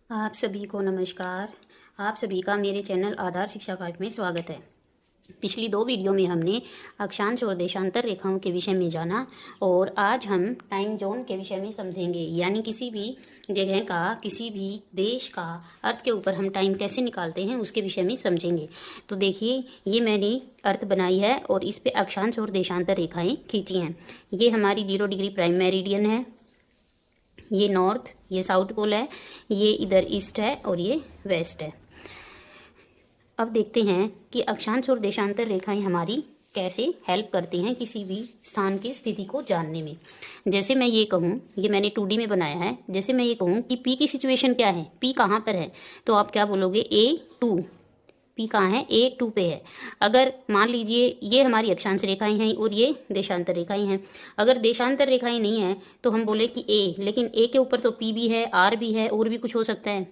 आप सभी को नमस्कार। आप सभी का मेरे चैनल आधार शिक्षा 5 में स्वागत है। पिछली 2 वीडियो में हमने अक्षांश और देशांतर रेखाओं के विषय में जाना और आज हम टाइम जोन के विषय में समझेंगे, यानी किसी भी जगह का, किसी भी देश का अर्थ के ऊपर हम टाइम कैसे निकालते हैं उसके विषय में समझेंगे। तो देखिए, ये मैंने अर्थ बनाई है और इस पे अक्षांश और देशांतर रेखाएं खींची हैं। ये हमारी 0 डिग्री प्राइम मेरिडियन है, ये नॉर्थ, ये साउथ पोल है, ये इधर ईस्ट है और ये वेस्ट है। अब देखते हैं कि अक्षांश और देशांतर रेखाएं हमारी कैसे हेल्प करती हैं किसी भी स्थान की स्थिति को जानने में। जैसे मैं ये कहूँ, ये मैंने 2D में बनाया है, जैसे मैं ये कहूँ कि P की सिचुएशन क्या है, P कहाँ पर है, तो आप क्या बोलोगे, A2। P कहाँ है, A2 पे है। अगर मान लीजिए ये हमारी अक्षांश रेखाएं हैं और ये देशांतर रेखाएं हैं, अगर देशांतर रेखाएं नहीं हैं तो हम बोले कि A, लेकिन A के ऊपर तो P भी है, R भी है और भी कुछ हो सकता है,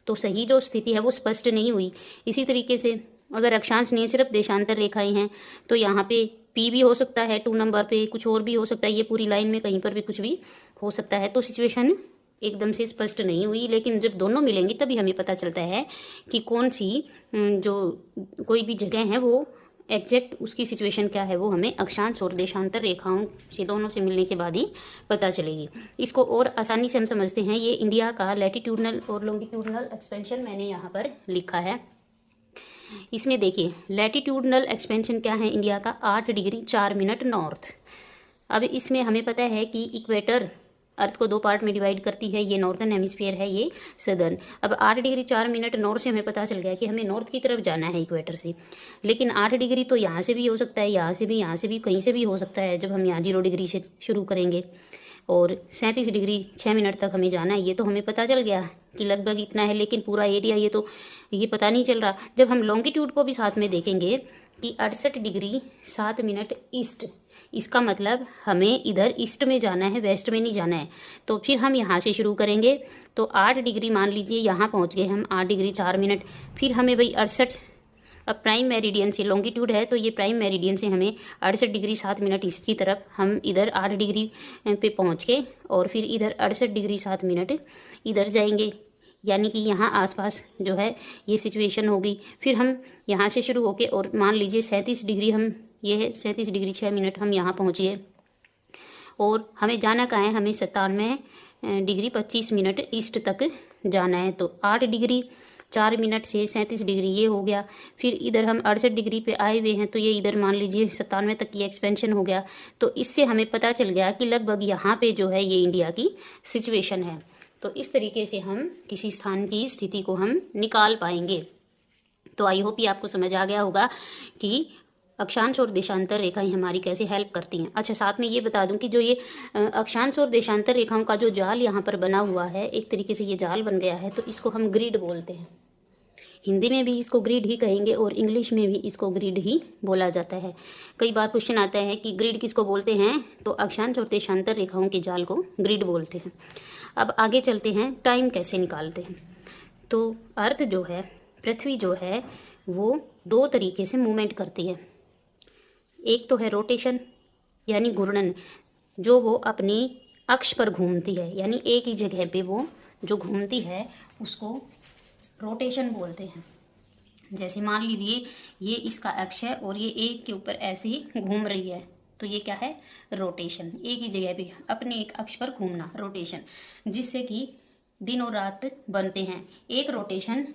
तो सही जो स्थिति है वो स्पष्ट नहीं हुई। इसी तरीके से अगर अक्षांश नहीं सिर्फ देशांतर रेखाएं हैं तो यहाँ पे P भी हो सकता है, 2 नंबर पे कुछ और भी हो सकता है, ये पूरी लाइन में कहीं पर भी कुछ भी हो सकता है, तो सिचुएशन एकदम से स्पष्ट नहीं हुई। लेकिन जब दोनों मिलेंगी तभी हमें पता चलता है कि कौन सी जो कोई भी जगह है वो एग्जैक्ट उसकी सिचुएशन क्या है, वो हमें अक्षांश और देशांतर रेखाओं से दोनों से मिलने के बाद ही पता चलेगी। इसको और आसानी से हम समझते हैं। ये इंडिया का लैटिट्यूडनल और लॉन्गिट्यूडनल एक्सपेंशन मैंने यहाँ पर लिखा है। इसमें देखिए, लैटिट्यूडनल एक्सपेंशन क्या है इंडिया का, 8 डिग्री 4 मिनट नॉर्थ। अब इसमें हमें पता है कि इक्वेटर अर्थ को 2 पार्ट में डिवाइड करती है, ये नॉर्थन हेमिस्फीयर है, ये सदर्न। अब 8 डिग्री 4 मिनट नॉर्थ से हमें पता चल गया कि हमें नॉर्थ की तरफ जाना है इक्वेटर से। लेकिन 8 डिग्री तो यहाँ से भी हो सकता है, यहाँ से भी, यहाँ से भी, कहीं से भी हो सकता है जब हम यहाँ 0 डिग्री से शुरू करेंगे। और 37 डिग्री 6 मिनट तक हमें जाना है, ये तो हमें पता चल गया कि लगभग इतना है, लेकिन पूरा एरिया ये पता नहीं चल रहा। जब हम लॉन्गिट्यूड को भी साथ में देखेंगे कि 68 डिग्री 7 मिनट ईस्ट, इसका मतलब हमें इधर ईस्ट में जाना है, वेस्ट में नहीं जाना है। तो फिर हम यहाँ से शुरू करेंगे, तो 8 डिग्री मान लीजिए यहाँ पहुँच गए हम, 8 डिग्री 4 मिनट। फिर हमें भाई 68, अब प्राइम मेरिडियन से लॉन्गिट्यूड है तो ये प्राइम मेरिडियन से हमें 68 डिग्री 7 मिनट ईस्ट की तरफ हम इधर 8 डिग्री पे पहुँच के और फिर इधर 68 डिग्री 7 मिनट इधर जाएंगे, यानी कि यहाँ आसपास जो है ये सिचुएशन होगी। फिर हम यहाँ से शुरू होके और मान लीजिए 37 डिग्री, हम ये है 37 डिग्री 6 मिनट हम यहाँ पहुँचिए और हमें जाना कहाँ है, हमें 97 डिग्री 25 मिनट ईस्ट तक जाना है। तो 8 डिग्री 4 मिनट से 37 डिग्री ये हो गया। फिर इधर हम 68 डिग्री पे आए हुए हैं तो ये इधर मान लीजिए 97 तक ये एक्सपेंशन हो गया। तो इससे हमें पता चल गया कि लगभग यहाँ पे जो है ये इंडिया की सिचुएशन है। तो इस तरीके से हम किसी स्थान की स्थिति को हम निकाल पाएंगे। तो आई होप ये आपको समझ आ गया होगा कि अक्षांश और देशांतर रेखाएं हमारी कैसे हेल्प करती हैं। अच्छा, साथ में ये बता दूं कि जो ये अक्षांश और देशांतर रेखाओं का जो जाल यहाँ पर बना हुआ है, एक तरीके से ये जाल बन गया है, तो इसको हम ग्रिड बोलते हैं। हिंदी में भी इसको ग्रिड ही कहेंगे और इंग्लिश में भी इसको ग्रिड ही बोला जाता है। कई बार क्वेश्चन आता है कि ग्रिड किसको बोलते हैं, तो अक्षांश और देशांतर रेखाओं के जाल को ग्रिड बोलते हैं। अब आगे चलते हैं, टाइम कैसे निकालते हैं। तो अर्थ जो है, पृथ्वी जो है, वो 2 तरीके से मूवमेंट करती है। एक तो है रोटेशन यानी घूर्णन, जो वो अपनी अक्ष पर घूमती है, यानी एक ही जगह पे वो जो घूमती है उसको रोटेशन बोलते हैं। जैसे मान लीजिए ये इसका अक्ष है और ये एक के ऊपर ऐसे ही घूम रही है, तो ये क्या है, रोटेशन। एक ही जगह पे अपने एक अक्ष पर घूमना, रोटेशन, जिससे कि दिन और रात बनते हैं। एक रोटेशन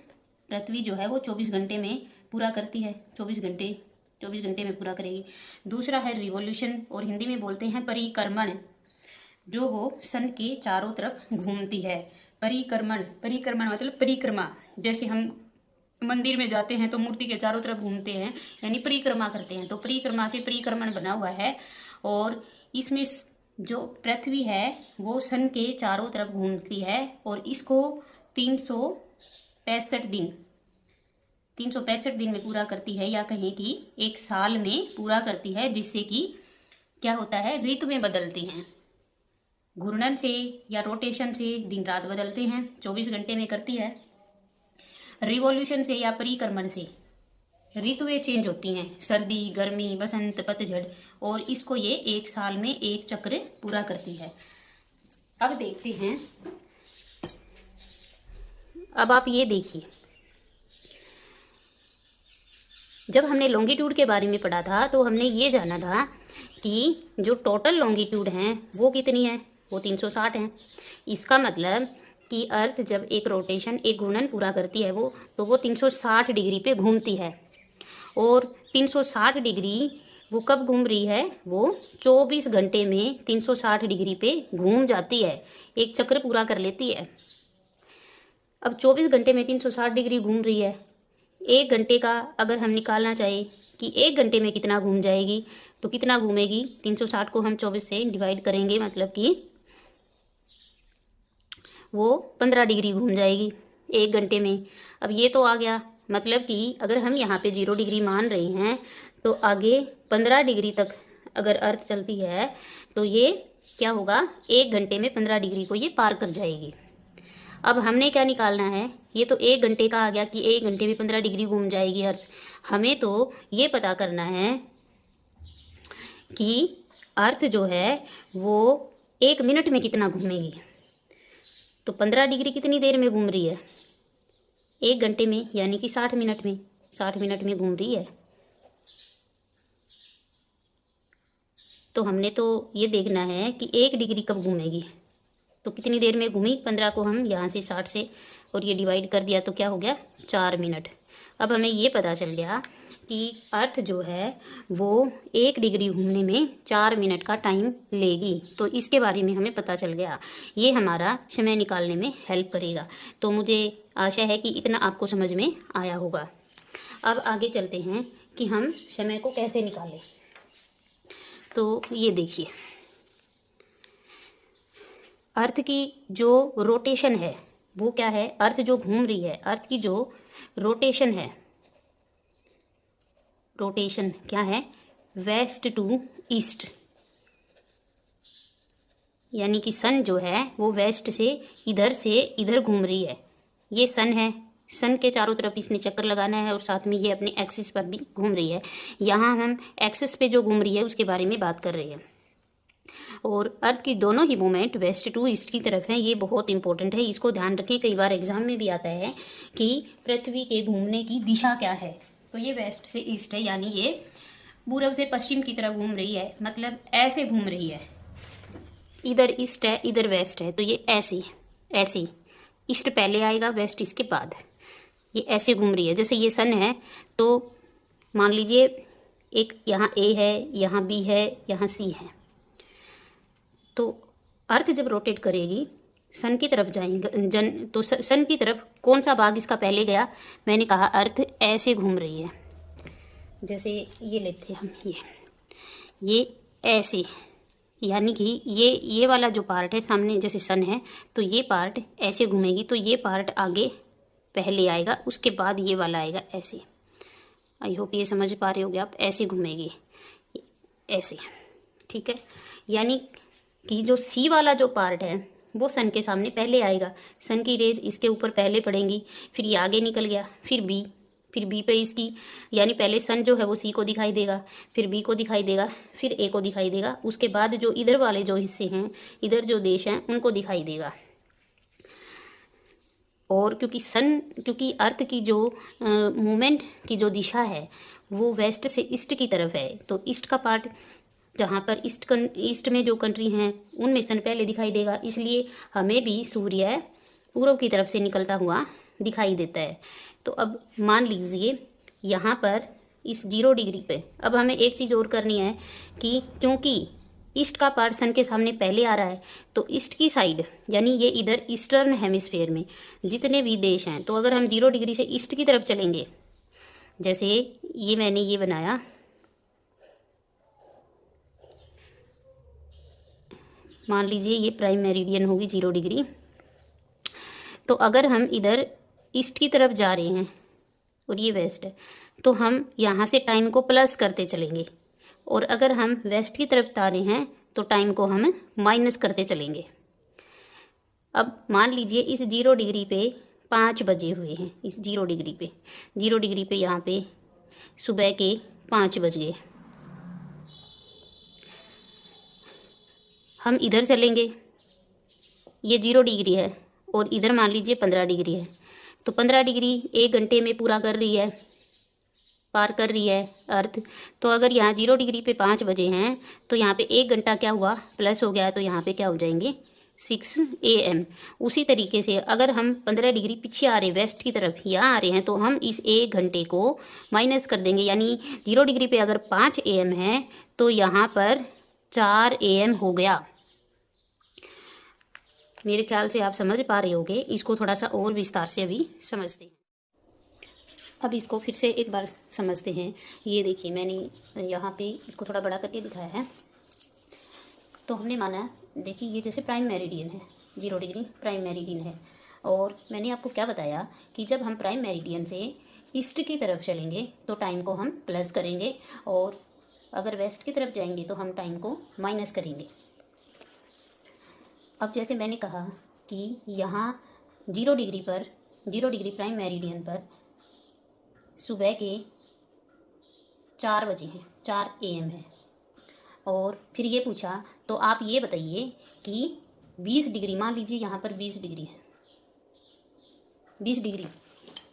पृथ्वी जो है वो 24 घंटे में पूरा करती है, 24 घंटे में पूरा करेगी। दूसरा है रिवॉल्यूशन, और हिंदी में बोलते हैं परिक्रमण, जो वो सन के चारों तरफ घूमती है। परिक्रमण मतलब परिक्रमा, जैसे हम मंदिर में जाते हैं तो मूर्ति के चारों तरफ घूमते हैं, यानी परिक्रमा करते हैं, तो परिक्रमा से परिक्रमण बना हुआ है। और इसमें जो पृथ्वी है वो सन के चारों तरफ घूमती है और इसको 365 दिन में पूरा करती है, या कहें कि एक साल में पूरा करती है, जिससे कि क्या होता है, ऋतु में बदलती हैं। घूर्णन से या रोटेशन से दिन रात बदलते हैं, 24 घंटे में करती है। रिवॉल्यूशन से या परिक्रमण से ऋतुएं चेंज होती हैं, सर्दी, गर्मी, बसंत, पतझड़, और इसको ये एक साल में एक चक्र पूरा करती है। अब देखते हैं अब आप ये देखिए, जब हमने लॉन्गिट्यूड के बारे में पढ़ा था तो हमने ये जाना था कि जो टोटल लॉन्गिट्यूड हैं वो कितनी है, वो 360 है। इसका मतलब कि अर्थ जब एक रोटेशन, एक घूर्णन पूरा करती है वो, तो वो 360 डिग्री पे घूमती है। और 360 डिग्री वो कब घूम रही है, वो 24 घंटे में 360 डिग्री पे घूम जाती है, एक चक्र पूरा कर लेती है। अब 24 घंटे में 360 डिग्री घूम रही है। एक घंटे का अगर हम निकालना चाहे कि एक घंटे में कितना घूम जाएगी, तो कितना घूमेगी, 360 को हम 24 से डिवाइड करेंगे, मतलब कि वो 15 डिग्री घूम जाएगी एक घंटे में। अब ये तो आ गया, मतलब कि अगर हम यहाँ पे 0 डिग्री मान रहे हैं तो आगे 15 डिग्री तक अगर अर्थ चलती है तो ये क्या होगा, एक घंटे में 15 डिग्री को ये पार कर जाएगी। अब हमने क्या निकालना है, ये तो एक घंटे का आ गया कि एक घंटे में 15 डिग्री घूम जाएगी अर्थ। हमें तो ये पता करना है कि अर्थ जो है वो एक मिनट में कितना घूमेगी। तो 15 डिग्री कितनी देर में घूम रही है, एक घंटे में, यानी कि 60 मिनट में, 60 मिनट में घूम रही है। तो हमने तो ये देखना है कि एक डिग्री कब घूमेगी, तो कितनी देर में घूमी, 15 को हम यहाँ से 60 से और ये डिवाइड कर दिया तो क्या हो गया, 4 मिनट। अब हमें ये पता चल गया कि अर्थ जो है वो एक डिग्री घूमने में 4 मिनट का टाइम लेगी। तो इसके बारे में हमें पता चल गया, ये हमारा समय निकालने में हेल्प करेगा। तो मुझे आशा है कि इतना आपको समझ में आया होगा। अब आगे चलते हैं कि हम समय को कैसे निकालें। तो ये देखिए, अर्थ की जो रोटेशन है वो क्या है, अर्थ जो घूम रही है, अर्थ की जो रोटेशन है, रोटेशन क्या है, वेस्ट टू ईस्ट, यानी कि सन जो है वो वेस्ट से इधर घूम रही है। ये सन है, सन के चारों तरफ इसने चक्कर लगाना है और साथ में ये अपने एक्सिस पर भी घूम रही है। यहाँ हम एक्सिस पे जो घूम रही है उसके बारे में बात कर रहे हैं। और अर्थ की दोनों ही मूवमेंट वेस्ट टू ईस्ट की तरफ है। ये बहुत इंपॉर्टेंट है, इसको ध्यान रखें। कई बार एग्जाम में भी आता है कि पृथ्वी के घूमने की दिशा क्या है, तो ये वेस्ट से ईस्ट है, यानी ये पूर्व से पश्चिम की तरफ घूम रही है, मतलब ऐसे घूम रही है। इधर ईस्ट है, इधर वेस्ट है, तो ये ऐसे ऐसे, ईस्ट पहले आएगा, वेस्ट इसके बाद। ये ऐसे घूम रही है। जैसे ये सन है तो मान लीजिए एक यहाँ ए है, यहाँ बी है, यहाँ सी है। तो अर्थ जब रोटेट करेगी सन की तरफ जाएंगे तो सन की तरफ कौन सा भाग इसका पहले गया, मैंने कहा अर्थ ऐसे घूम रही है। जैसे ये लेते हैं हम, ये ऐसे, यानी कि ये वाला जो पार्ट है सामने, जैसे सन है तो ये पार्ट ऐसे घूमेगी, तो ये पार्ट आगे पहले आएगा, उसके बाद ये वाला आएगा ऐसे। आई होप ये समझ पा रहे होगे आप, ऐसे घूमेगी ऐसे, ठीक है। यानी कि जो सी वाला जो पार्ट है वो सन के सामने पहले आएगा, सन की रेज इसके ऊपर पहले पड़ेंगी, फिर ये आगे निकल गया, फिर बी पे इसकी, यानी पहले सन जो है वो सी को दिखाई देगा, फिर बी को दिखाई देगा, फिर ए को दिखाई देगा, उसके बाद जो इधर वाले जो हिस्से हैं, इधर जो देश हैं उनको दिखाई देगा। और क्योंकि अर्थ की जो मूवमेंट की जो दिशा है वो वेस्ट से ईस्ट की तरफ है, तो ईस्ट का पार्ट जहाँ पर ईस्ट में जो कंट्री हैं उनमें सन पहले दिखाई देगा, इसलिए हमें भी सूर्य पूर्व की तरफ से निकलता हुआ दिखाई देता है। तो अब मान लीजिए यहाँ पर इस 0 डिग्री पे अब हमें एक चीज़ और करनी है कि क्योंकि ईस्ट का पार्ट सन के सामने पहले आ रहा है, तो ईस्ट की साइड, यानी ये इधर ईस्टर्न हेमिस्फेयर में जितने भी देश हैं, तो अगर हम 0 डिग्री से ईस्ट की तरफ चलेंगे, जैसे ये मैंने ये बनाया, मान लीजिए ये प्राइम मेरिडियन होगी 0 डिग्री, तो अगर हम इधर ईस्ट की तरफ जा रहे हैं और ये वेस्ट है, तो हम यहाँ से टाइम को प्लस करते चलेंगे, और अगर हम वेस्ट की तरफ जा रहे हैं तो टाइम को हम माइनस करते चलेंगे। अब मान लीजिए इस 0 डिग्री पे 5 बजे हुए हैं, इस 0 डिग्री पे यहाँ पे सुबह के 5 बज गए। हम इधर चलेंगे, ये 0 डिग्री है और इधर मान लीजिए 15 डिग्री है, तो 15 डिग्री 1 घंटे में पूरा कर रही है, पार कर रही है अर्थ। तो अगर यहाँ 0 डिग्री पे 5 बजे हैं तो यहाँ पे 1 घंटा क्या हुआ, प्लस हो गया, तो यहाँ पे क्या हो जाएंगे 6 AM। उसी तरीके से अगर हम 15 डिग्री पीछे आ रहे हैं, वेस्ट की तरफ यहाँ आ रहे हैं, तो हम इस 1 घंटे को माइनस कर देंगे, यानी 0 डिग्री पे अगर 5 AM है तो यहाँ पर 4 AM हो गया। मेरे ख्याल से आप समझ पा रहे होंगे। इसको थोड़ा सा और विस्तार से अभी समझते हैं। अब इसको फिर से एक बार समझते हैं। ये देखिए, मैंने यहाँ पे इसको थोड़ा बड़ा करके दिखाया है। तो हमने माना, देखिए ये जैसे प्राइम मेरिडियन है, 0 डिग्री प्राइम मेरिडियन है, और मैंने आपको क्या बताया कि जब हम प्राइम मेरिडियन से ईस्ट की तरफ चलेंगे तो टाइम को हम प्लस करेंगे, और अगर वेस्ट की तरफ जाएंगे तो हम टाइम को माइनस करेंगे। अब जैसे मैंने कहा कि यहाँ 0 डिग्री पर, 0 डिग्री प्राइम मेरिडियन पर सुबह के 4 बजे हैं, 4 AM है, और फिर ये पूछा तो आप ये बताइए कि 20 डिग्री, मान लीजिए यहाँ पर 20 डिग्री है, 20 डिग्री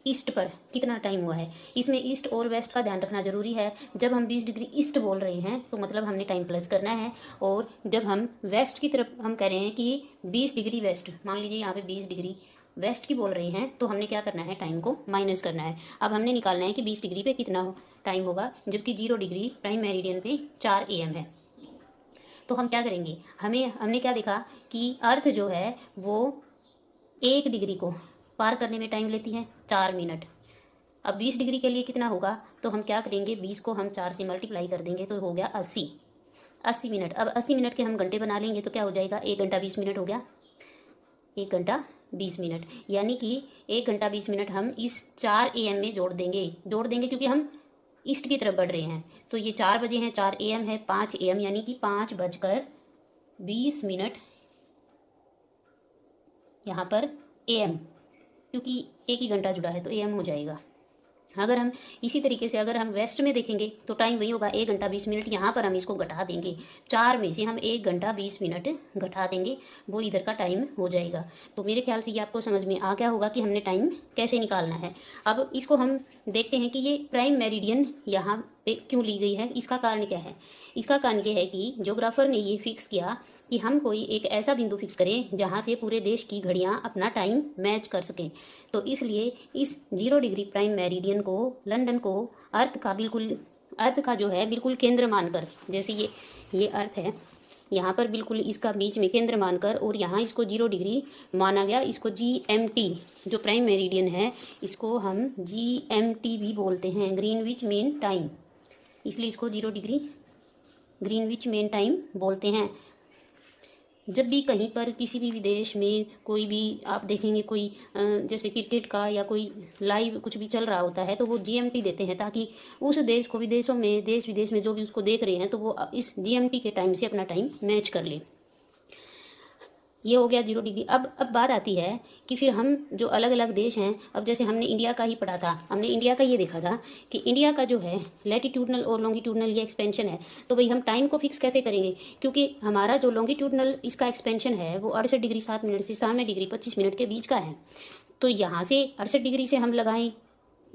ईस्ट पर कितना टाइम हुआ है। इसमें ईस्ट और वेस्ट का ध्यान रखना जरूरी है। जब हम 20 डिग्री ईस्ट बोल रहे हैं तो मतलब हमने टाइम प्लस करना है, और जब हम वेस्ट की तरफ हम कह रहे हैं कि 20 डिग्री वेस्ट, मान लीजिए यहाँ पे 20 डिग्री वेस्ट की बोल रहे हैं, तो हमने क्या करना है, टाइम को माइनस करना है। अब हमने निकालना है कि 20 डिग्री पे कितना टाइम होगा, जबकि 0 डिग्री प्राइम मेरिडियन पे 4 AM है। तो हम क्या करेंगे, हमने क्या देखा कि अर्थ जो है वो 1 डिग्री को पार करने में टाइम लेती है 4 मिनट। अब 20 डिग्री के लिए कितना होगा, तो हम क्या करेंगे, 20 को हम 4 से मल्टीप्लाई कर देंगे तो हो गया 80 मिनट। अब 80 मिनट के हम घंटे बना लेंगे तो क्या हो जाएगा, 1 घंटा 20 मिनट हो गया, 1 घंटा 20 मिनट, यानी कि 1 घंटा 20 मिनट हम इस 4 AM में जोड़ देंगे क्योंकि हम ईस्ट की तरफ बढ़ रहे हैं। तो ये 4 बजे हैं, 4 AM है, 5 AM, यानी कि 5:20 यहाँ पर AM, क्योंकि एक ही घंटा जुड़ा है तो AM हो जाएगा। अगर हम इसी तरीके से अगर हम वेस्ट में देखेंगे तो टाइम वही होगा, 1 घंटा 20 मिनट। यहाँ पर हम इसको घटा देंगे, 4 में से हम 1 घंटा 20 मिनट घटा देंगे, वो इधर का टाइम हो जाएगा। तो मेरे ख्याल से ये आपको समझ में आ गया होगा कि हमने टाइम कैसे निकालना है। अब इसको हम देखते हैं कि ये प्राइम मेरिडियन यहाँ पे क्यों ली गई है, इसका कारण क्या है। इसका कारण ये है कि ज्योग्राफर ने ये फिक्स किया कि हम कोई एक ऐसा बिंदु फिक्स करें जहाँ से पूरे देश की घड़ियाँ अपना टाइम मैच कर सकें। तो इसलिए इस 0 डिग्री प्राइम मेरिडियन को, लंदन को अर्थ का जो है बिल्कुल केंद्र मानकर, जैसे ये अर्थ है, यहाँ पर बिल्कुल इसका बीच में केंद्र मानकर, और यहाँ इसको 0 डिग्री माना गया। इसको GMT जो प्राइम मेरिडियन है, इसको हम GMT भी बोलते हैं, ग्रीनविच मेन टाइम, इसलिए इसको 0 डिग्री ग्रीनविच मेन टाइम बोलते हैं। जब भी कहीं पर किसी भी विदेश में कोई भी आप देखेंगे, कोई जैसे क्रिकेट का या कोई लाइव कुछ भी चल रहा होता है, तो वो GMT देते हैं ताकि उस देश को, विदेशों में, देश विदेश में जो भी उसको देख रहे हैं तो वो इस GMT के टाइम से अपना टाइम मैच कर ले। ये हो गया 0 डिग्री। अब बात आती है कि फिर हम जो अलग अलग देश हैं, अब जैसे हमने इंडिया का ही पढ़ा था, हमने इंडिया का ये देखा था कि इंडिया का जो है लैटिट्यूडनल और लॉन्गिट्यूडनल ये एक्सपेंशन है, तो भाई हम टाइम को फिक्स कैसे करेंगे, क्योंकि हमारा जो लॉन्गिट्यूडनल इसका एक्सपेंशन है वो 68 डिग्री 7 मिनट से 93 डिग्री 25 मिनट के बीच का है। तो यहाँ से 68 डिग्री से हम लगाएं,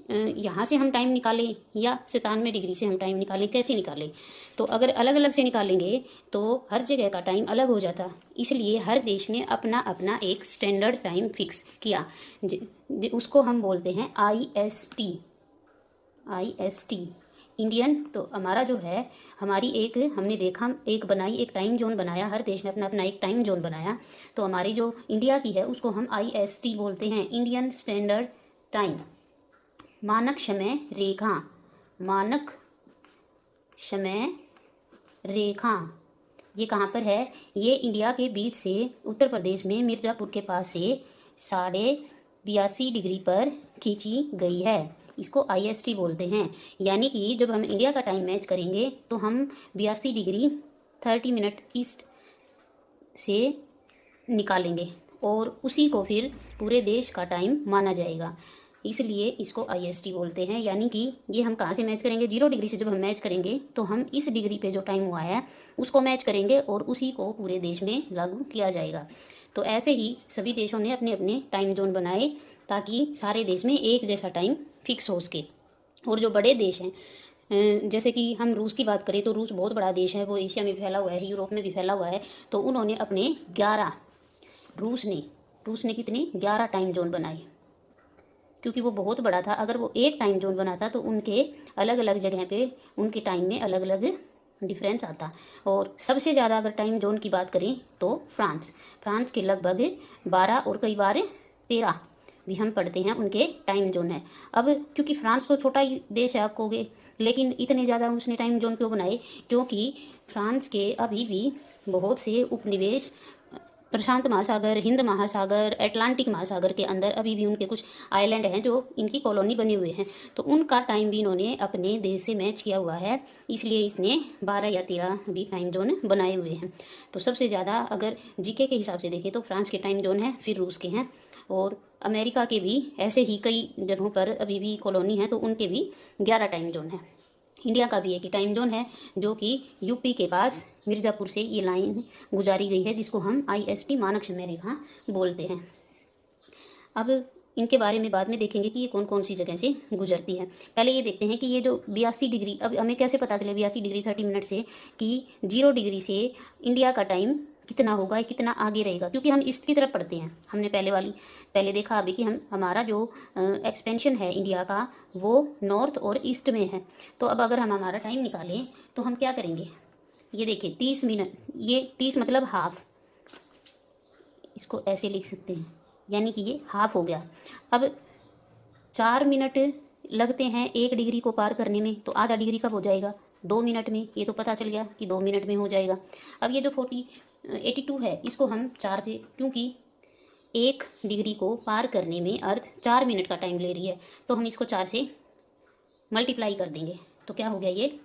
यहाँ से हम टाइम निकालें, या 97 डिग्री से हम टाइम निकालें, कैसे निकालें। तो अगर अलग अलग से निकालेंगे तो हर जगह का टाइम अलग हो जाता। इसलिए हर देश ने अपना अपना एक स्टैंडर्ड टाइम फिक्स किया, उसको हम बोलते हैं IST इंडियन। तो हमारा जो है, हमारी एक हमने रेखा एक बनाई, एक टाइम जोन बनाया, हर देश ने अपना अपना एक टाइम जोन बनाया। तो हमारी जो इंडिया की है उसको हम IST बोलते हैं, इंडियन स्टैंडर्ड टाइम, मानक समय रेखा, मानक समय रेखा। ये कहाँ पर है, ये इंडिया के बीच से उत्तर प्रदेश में मिर्ज़ापुर के पास से 82.5 डिग्री पर खींची गई है। इसको IST बोलते हैं। यानी कि जब हम इंडिया का टाइम मैच करेंगे तो हम 82 डिग्री 30 मिनट ईस्ट से निकालेंगे, और उसी को फिर पूरे देश का टाइम माना जाएगा, इसलिए इसको IST बोलते हैं। यानी कि ये हम कहाँ से मैच करेंगे, 0 डिग्री से जब हम मैच करेंगे तो हम इस डिग्री पे जो टाइम हुआ है उसको मैच करेंगे और उसी को पूरे देश में लागू किया जाएगा। तो ऐसे ही सभी देशों ने अपने अपने टाइम जोन बनाए ताकि सारे देश में एक जैसा टाइम फिक्स हो सके। और जो बड़े देश हैं, जैसे कि हम रूस की बात करें तो रूस बहुत बड़ा देश है, वो एशिया में भी फैला हुआ है, यूरोप में भी फैला हुआ है। तो उन्होंने अपने 11 रूस ने कितने 11 टाइम जोन बनाए, क्योंकि वो बहुत बड़ा था। अगर वो एक टाइम जोन बनाता तो उनके अलग अलग जगह पे उनके टाइम में अलग अलग डिफरेंस आता। और सबसे ज़्यादा अगर टाइम जोन की बात करें तो फ्रांस के लगभग 12 और कई बार 13 भी हम पढ़ते हैं उनके टाइम जोन है। अब क्योंकि फ्रांस तो छोटा ही देश है आप कहोगे, लेकिन इतने ज़्यादा उसने टाइम जोन क्यों बनाए? क्योंकि फ्रांस के अभी भी बहुत से उपनिवेश प्रशांत महासागर, हिंद महासागर, अटलांटिक महासागर के अंदर अभी भी उनके कुछ आइलैंड हैं जो इनकी कॉलोनी बने हुए हैं। तो उनका टाइम भी इन्होंने अपने देश से मैच किया हुआ है, इसलिए इसने 12 या 13 भी टाइम जोन बनाए हुए हैं। तो सबसे ज़्यादा अगर जीके के हिसाब से देखें तो फ्रांस के टाइम जोन है, फिर रूस के हैं, और अमेरिका के भी ऐसे ही कई जगहों पर अभी भी कॉलोनी है, तो उनके भी 11 टाइम जोन है। इंडिया का भी एक ही टाइम जोन है, जो कि यूपी के पास मिर्ज़ापुर से ये लाइन गुजारी गई है, जिसको हम IST मानक समय रेखा बोलते हैं। अब इनके बारे में बाद में देखेंगे कि ये कौन कौन सी जगह से गुजरती है। पहले ये देखते हैं कि ये जो 82 डिग्री, अब हमें कैसे पता चले 82 डिग्री 30 मिनट से कि 0 डिग्री से इंडिया का टाइम कितना होगा, कितना आगे रहेगा, क्योंकि हम ईस्ट की तरफ पढ़ते हैं। हमने पहले देखा अभी कि हमारा जो एक्सपेंशन है इंडिया का वो नॉर्थ और ईस्ट में है। तो अब अगर हम हमारा टाइम निकालें तो हम क्या करेंगे, ये देखिए 30 मिनट, ये 30 मतलब हाफ, इसको ऐसे लिख सकते हैं, यानी कि ये हाफ हो गया। अब 4 मिनट लगते हैं 1 डिग्री को पार करने में, तो आधा डिग्री कब हो जाएगा? 2 मिनट में। ये तो पता चल गया कि 2 मिनट में हो जाएगा। अब ये जो 82 है, इसको हम 4 से, क्योंकि 1 डिग्री को पार करने में अर्थ 4 मिनट का टाइम ले रही है, तो हम इसको 4 से मल्टीप्लाई कर देंगे। तो क्या हो गया, ये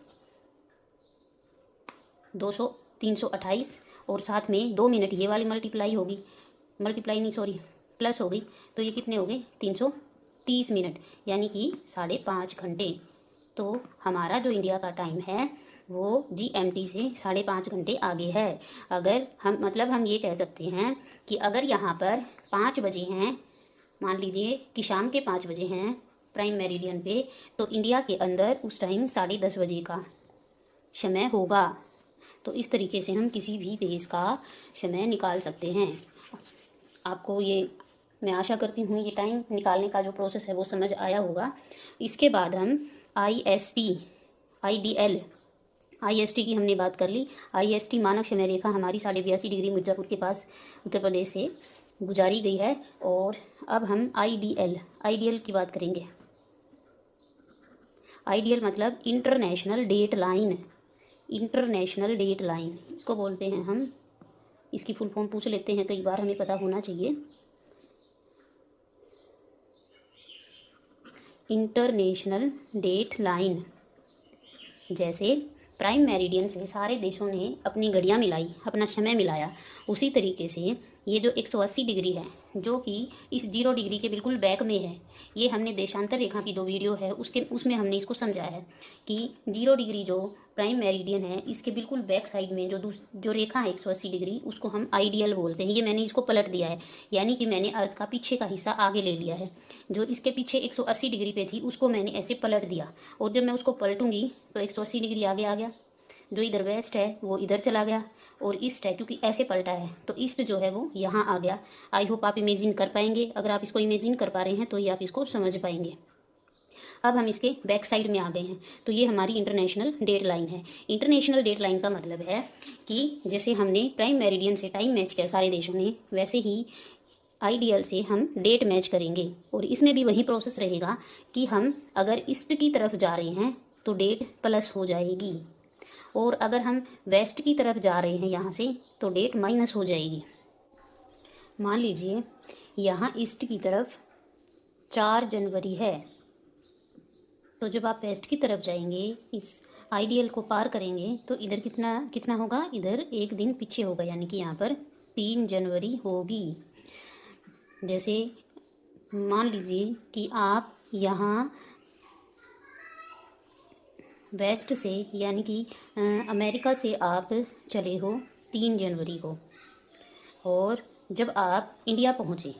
200 328, और साथ में 2 मिनट ये वाली प्लस हो गई, तो ये कितने हो गए? 330 मिनट, यानी कि 5.5 घंटे। तो हमारा जो इंडिया का टाइम है वो GMT से 5.5 घंटे आगे है। अगर हम ये कह सकते हैं कि अगर यहाँ पर 5 बजे हैं, मान लीजिए कि शाम के 5 बजे हैं प्राइम मेरिडियन पे, तो इंडिया के अंदर उस टाइम 10:30 बजे का समय होगा। तो इस तरीके से हम किसी भी देश का समय निकाल सकते हैं। आपको ये, मैं आशा करती हूँ, ये टाइम निकालने का जो प्रोसेस है वो समझ आया होगा। इसके बाद हम IST की हमने बात कर ली। IST मानक समय रेखा हमारी 82.5 डिग्री मिर्ज़ापुर के पास उत्तर प्रदेश से गुजारी गई है। और अब हम आइडियल की बात करेंगे। आइडियल मतलब इंटरनेशनल डेट लाइन, इसको बोलते हैं हम। इसकी फुल फॉर्म पूछ लेते हैं, कई बार हमें पता होना चाहिए। इंटरनेशनल डेट लाइन, जैसे प्राइम मेरिडियन से सारे देशों ने अपनी घड़ियाँ मिलाई, अपना समय मिलाया, उसी तरीके से ये जो 180 डिग्री है, जो कि इस 0 डिग्री के बिल्कुल बैक में है, ये हमने देशांतर रेखा की जो वीडियो है उसमें हमने इसको समझाया है कि 0 डिग्री जो प्राइम मेरिडियन है, इसके बिल्कुल बैक साइड में जो रेखा है 180 डिग्री, उसको हम आइडियल बोलते हैं। ये मैंने इसको पलट दिया है, यानी कि मैंने अर्थ का पीछे का हिस्सा आगे ले लिया है। जो इसके पीछे 180 डिग्री पे थी उसको मैंने ऐसे पलट दिया, और जब मैं उसको पलटूंगी तो 180 डिग्री आगे आ गया। जो इधर वेस्ट है वो इधर चला गया, और ईस्ट है, क्योंकि ऐसे पलटा है तो ईस्ट जो है वो यहाँ आ गया। आई होप आप इमेजिन कर पाएंगे। अगर आप इसको इमेजिन कर पा रहे हैं तो ये आप इसको समझ पाएंगे। अब हम इसके बैक साइड में आ गए हैं, तो ये हमारी इंटरनेशनल डेट लाइन है। इंटरनेशनल डेट लाइन का मतलब है कि जैसे हमने प्राइम मेरिडियन से टाइम मैच किया सारे देशों ने, वैसे ही आइडियल से हम डेट मैच करेंगे। और इसमें भी वही प्रोसेस रहेगा कि हम अगर ईस्ट की तरफ जा रहे हैं तो डेट प्लस हो जाएगी, और अगर हम वेस्ट की तरफ जा रहे हैं यहाँ से तो डेट माइनस हो जाएगी। मान लीजिए यहाँ ईस्ट की तरफ 4 जनवरी है, तो जब आप वेस्ट की तरफ जाएंगे, इस आइडियल को पार करेंगे, तो इधर कितना होगा? इधर 1 दिन पीछे होगा, यानी कि यहाँ पर 3 जनवरी होगी। जैसे मान लीजिए कि आप यहाँ वेस्ट से, यानी कि अमेरिका से आप चले हो 3 जनवरी को, और जब आप इंडिया पहुँचे,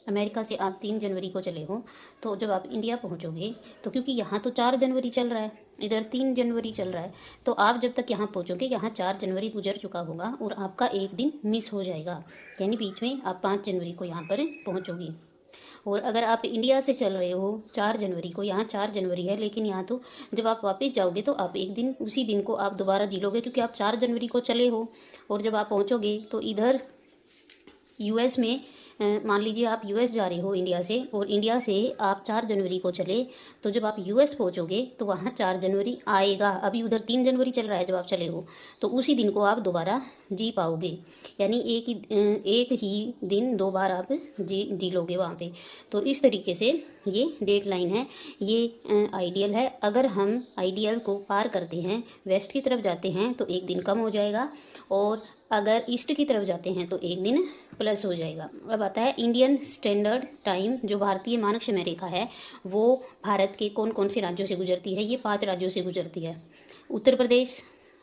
अमेरिका से आप 3 जनवरी को चले हो, तो जब आप इंडिया पहुँचोगे, तो क्योंकि यहाँ तो 4 जनवरी चल रहा है, इधर 3 जनवरी चल रहा है, तो आप जब तक यहाँ पहुँचोगे, यहाँ 4 जनवरी गुजर चुका होगा और आपका एक दिन मिस हो जाएगा, यानी बीच में आप 5 जनवरी को यहाँ पर पहुँचोगे। और अगर आप इंडिया से चल रहे हो 4 जनवरी को, यहाँ 4 जनवरी है, लेकिन यहाँ तो जब आप वापस जाओगे तो आप एक दिन, उसी दिन को आप दोबारा जी लोगे, क्योंकि आप 4 जनवरी को चले हो। और जब आप पहुँचोगे तो इधर यूएस में, मान लीजिए आप यूएस जा रहे हो इंडिया से, और इंडिया से आप 4 जनवरी को चले, तो जब आप यूएस पहुंचोगे तो वहाँ 4 जनवरी आएगा। अभी उधर 3 जनवरी चल रहा है जब आप चले हो, तो उसी दिन को आप दोबारा जी पाओगे, यानी एक ही दिन 2 बार आप जी लोगे वहाँ पे। तो इस तरीके से ये डेट लाइन है, ये आइडियल है। अगर हम आइडियल को पार करते हैं, वेस्ट की तरफ जाते हैं, तो एक दिन कम हो जाएगा, और अगर ईस्ट की तरफ जाते हैं तो एक दिन प्लस हो जाएगा। अब आता है इंडियन स्टैंडर्ड टाइम, जो भारतीय मानक समय रेखा है, वो भारत के कौन कौन से राज्यों से गुजरती है? ये 5 राज्यों से गुजरती है: उत्तर प्रदेश,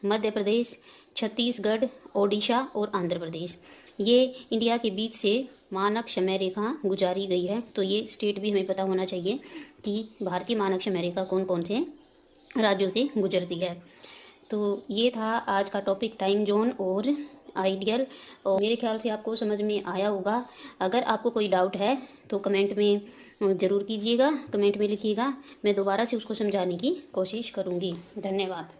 मध्य प्रदेश, छत्तीसगढ़, ओडिशा और आंध्र प्रदेश। ये इंडिया के बीच से मानक समय रेखा गुजारी गई है। तो ये स्टेट भी हमें पता होना चाहिए कि भारतीय मानक समय रेखा कौन कौन से राज्यों से गुजरती है। तो ये था आज का टॉपिक, टाइम जोन और आइडियल, और मेरे ख्याल से आपको समझ में आया होगा। अगर आपको कोई डाउट है तो कमेंट में ज़रूर कीजिएगा, कमेंट में लिखिएगा, मैं दोबारा से उसको समझाने की कोशिश करूँगी। धन्यवाद।